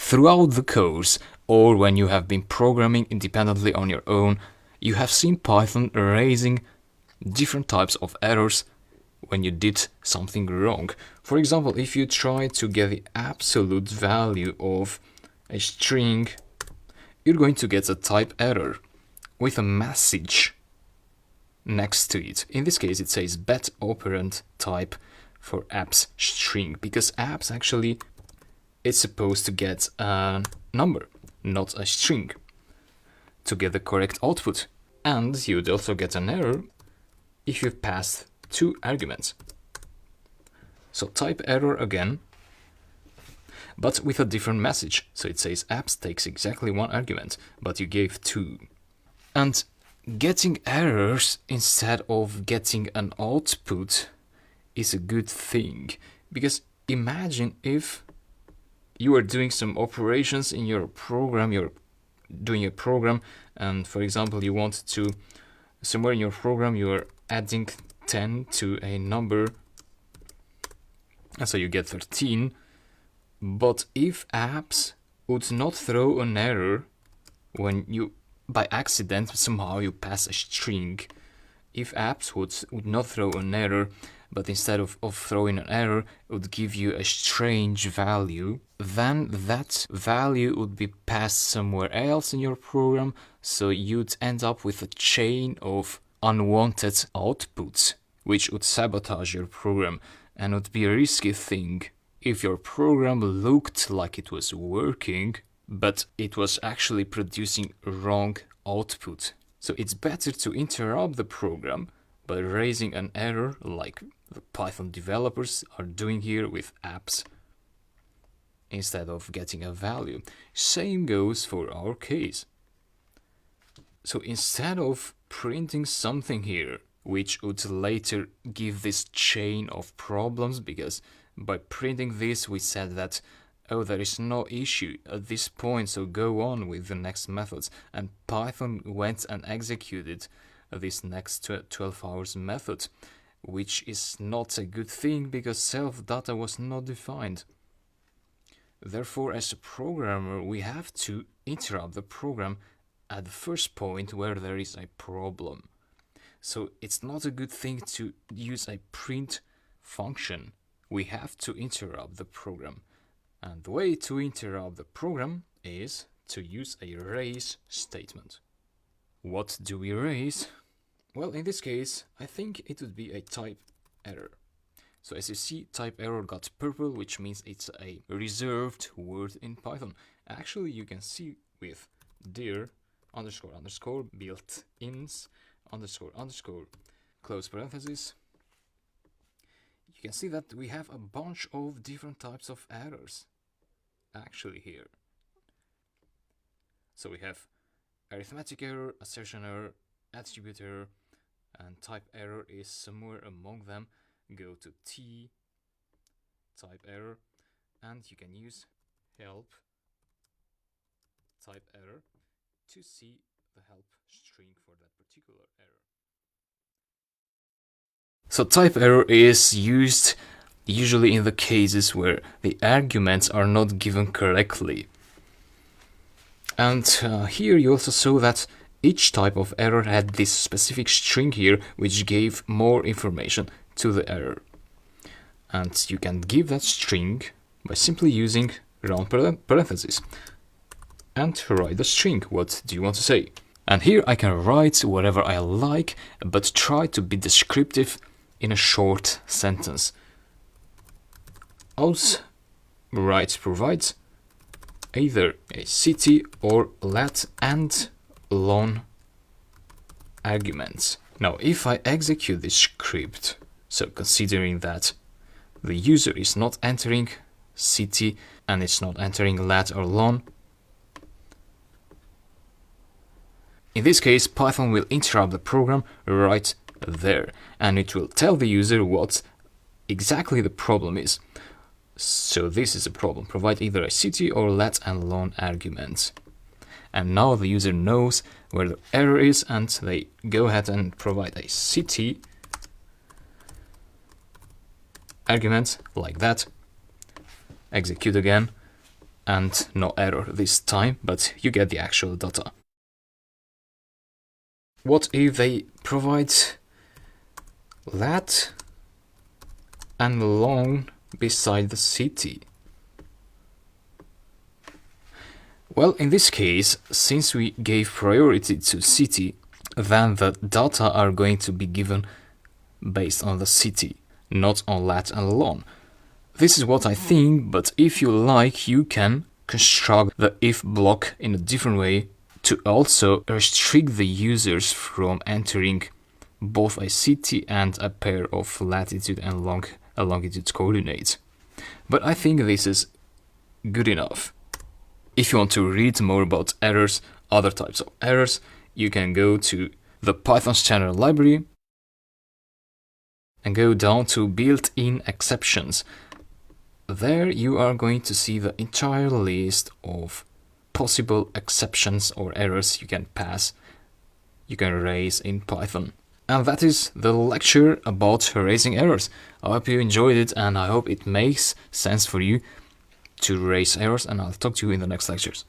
Throughout the course, or when you have been programming independently on your own, you have seen Python raising different types of errors when you did something wrong. For example, if you try to get the absolute value of a string, you're going to get a type error with a message next to it. In this case, it says bet operand type for apps string, because apps actually it's supposed to get a number, not a string, to get the correct output. And you'd also get an error if you've passed 2 arguments. So type error again, but with a different message. So it says apps takes exactly 1 argument, but you gave 2. And getting errors instead of getting an output is a good thing, because imagine if you are doing some operations in your program, you're doing a program, and for example, you want to, somewhere in your program, you're adding 10 to a number, and so you get 13. But if apps would not throw an error when you, by accident, somehow you pass a string, if apps would not throw an error, but instead of throwing an error, it would give you a strange value, then that value would be passed somewhere else in your program, so you'd end up with a chain of unwanted outputs, which would sabotage your program, and would be a risky thing if your program looked like it was working, but it was actually producing wrong output. So it's better to interrupt the program by raising an error like the Python developers are doing here with apps, instead of getting a value. Same goes for our case. So instead of printing something here, which would later give this chain of problems, because by printing this we said that, oh, there is no issue at this point, so go on with the next methods, and Python went and executed this next 12 hours method, which is not a good thing because self-data was not defined. Therefore, as a programmer, we have to interrupt the program at the first point where there is a problem. So it's not a good thing to use a print function. We have to interrupt the program. And the way to interrupt the program is to use a raise statement. What do we raise? Well, in this case, I think it would be a type error. So as you see, type error got purple, which means it's a reserved word in Python. Actually, you can see with dir underscore underscore built-ins underscore underscore close parentheses, you can see that we have a bunch of different types of errors actually here. So we have arithmetic error, assertion error, attribute error, and type error is somewhere among them. Go to T, type error, and you can use help type error to see the help string for that particular error. So type error is used usually in the cases where the arguments are not given correctly. And here you also saw that each type of error had this specific string here, which gave more information to the error. And you can give that string by simply using round parentheses and write the string. What do you want to say? And here I can write whatever I like, but try to be descriptive in a short sentence. Aus write provides either a city or let and lon arguments. Now, if I execute this script, so considering that the user is not entering city and it's not entering let or lon, in this case, Python will interrupt the program right there, and it will tell the user what exactly the problem is. So this is a problem. Provide either a city or let and lon arguments. And now the user knows where the error is, and they go ahead and provide a city argument like that. Execute again, and no error this time, but you get the actual data. What if they provide lat and long beside the city? Well, in this case, since we gave priority to city, then the data are going to be given based on the city, not on lat and long. This is what I think, but if you like, you can construct the if block in a different way to also restrict the users from entering both a city and a pair of latitude and longitude coordinates. But I think this is good enough. If you want to read more about errors, other types of errors, you can go to the Python standard library and go down to built-in exceptions. There you are going to see the entire list of possible exceptions or errors you can raise in Python. And that is the lecture about raising errors. I hope you enjoyed it, and I hope it makes sense for you to raise errors, and I'll talk to you in the next lectures.